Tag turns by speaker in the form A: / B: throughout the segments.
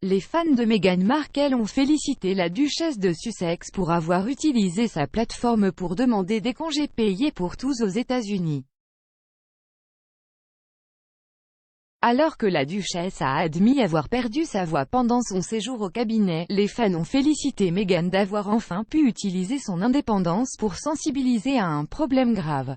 A: les fans de Meghan Markle ont félicité la duchesse de Sussex pour avoir utilisé sa plateforme pour demander des congés payés pour tous aux États-Unis. Alors que la duchesse a admis avoir perdu sa voix pendant son séjour au cabinet, les fans ont félicité Meghan d'avoir enfin pu utiliser son indépendance pour sensibiliser à un problème grave.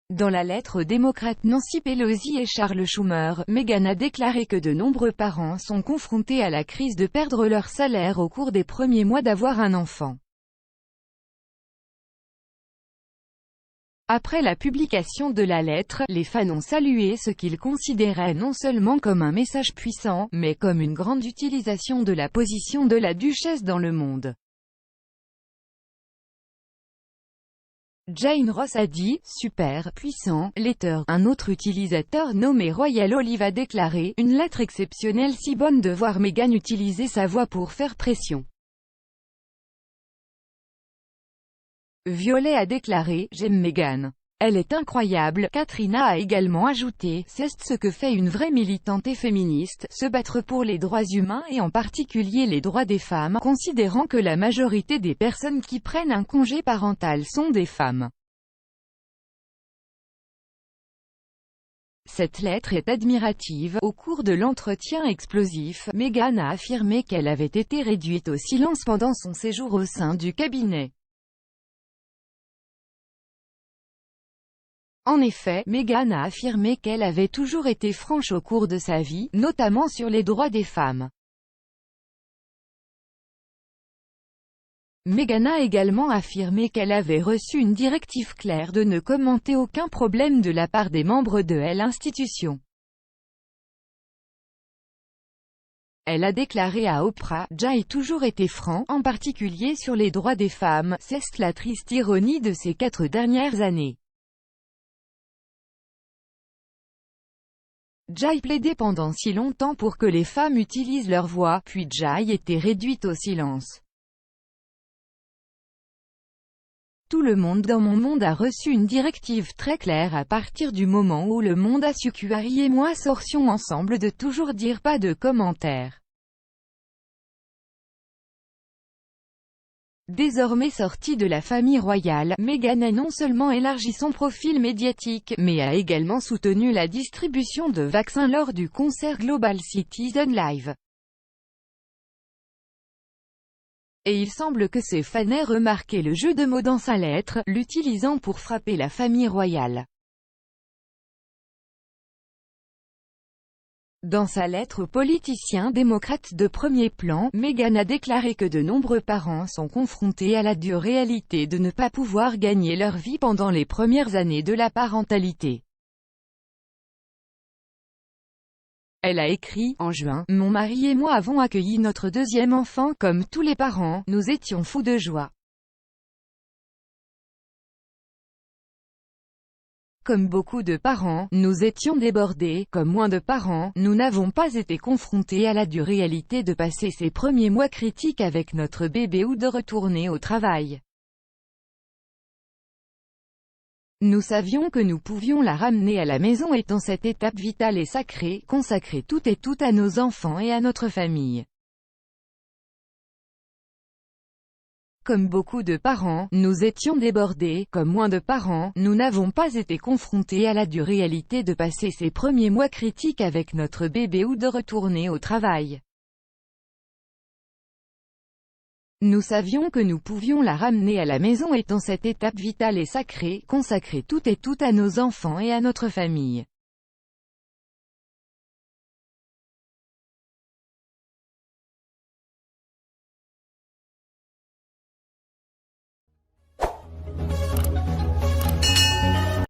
A: Dans la lettre aux démocrates Nancy Pelosi et Charles Schumer, Meghan a déclaré que de nombreux parents sont confrontés à la crise de perdre leur salaire au cours des premiers mois d'avoir un enfant. Après la publication de la lettre, les fans ont salué ce qu'ils considéraient non seulement comme un message puissant, mais comme une grande utilisation de la position de la duchesse dans le monde. Jane Ross a dit « Super, puissant, letter ». Un autre utilisateur nommé Royal Olive a déclaré « Une lettre exceptionnelle, si bonne de voir Meghan utiliser sa voix pour faire pression ». Violet a déclaré « J'aime Meghan. Elle est incroyable ». Katrina a également ajouté « C'est ce que fait une vraie militante et féministe, se battre pour les droits humains et en particulier les droits des femmes, considérant que la majorité des personnes qui prennent un congé parental sont des femmes. Cette lettre est admirative. » Au cours de l'entretien explosif, Meghan a affirmé qu'elle avait été réduite au silence pendant son séjour au sein du cabinet. En effet, Meghan a affirmé qu'elle avait toujours été franche au cours de sa vie, notamment sur les droits des femmes. Meghan a également affirmé qu'elle avait reçu une directive claire de ne commenter aucun problème de la part des membres de l'institution. Elle a déclaré à Oprah « J'ai toujours été franc, en particulier sur les droits des femmes, c'est la triste ironie de ces 4 dernières années. J'ai plaidé pendant si longtemps pour que les femmes utilisent leur voix, puis j'ai été réduite au silence. Tout le monde dans mon monde a reçu une directive très claire à partir du moment où le monde a su qu'Harry et moi sortions ensemble de toujours dire pas de commentaires. » Désormais sortie de la famille royale, Meghan a non seulement élargi son profil médiatique, mais a également soutenu la distribution de vaccins lors du concert Global Citizen Live. Et il semble que ses fans aient remarqué le jeu de mots dans sa lettre, l'utilisant pour frapper la famille royale. Dans sa lettre aux politiciens démocrates de premier plan, Meghan a déclaré que de nombreux parents sont confrontés à la dure réalité de ne pas pouvoir gagner leur vie pendant les premières années de la parentalité. Elle a écrit, en juin, « Mon mari et moi avons accueilli notre deuxième enfant, comme tous les parents, nous étions fous de joie. Comme beaucoup de parents, nous étions débordés, comme moins de parents, nous n'avons pas été confrontés à la dure réalité de passer ces premiers mois critiques avec notre bébé ou de retourner au travail. Nous savions que nous pouvions la ramener à la maison étant cette étape vitale et sacrée, consacrer tout et tout à nos enfants et à notre famille. Comme beaucoup de parents, nous étions débordés, comme moins de parents, nous n'avons pas été confrontés à la dure réalité de passer ces premiers mois critiques avec notre bébé ou de retourner au travail. Nous savions que nous pouvions la ramener à la maison étant cette étape vitale et sacrée, consacrer tout et tout à nos enfants et à notre famille.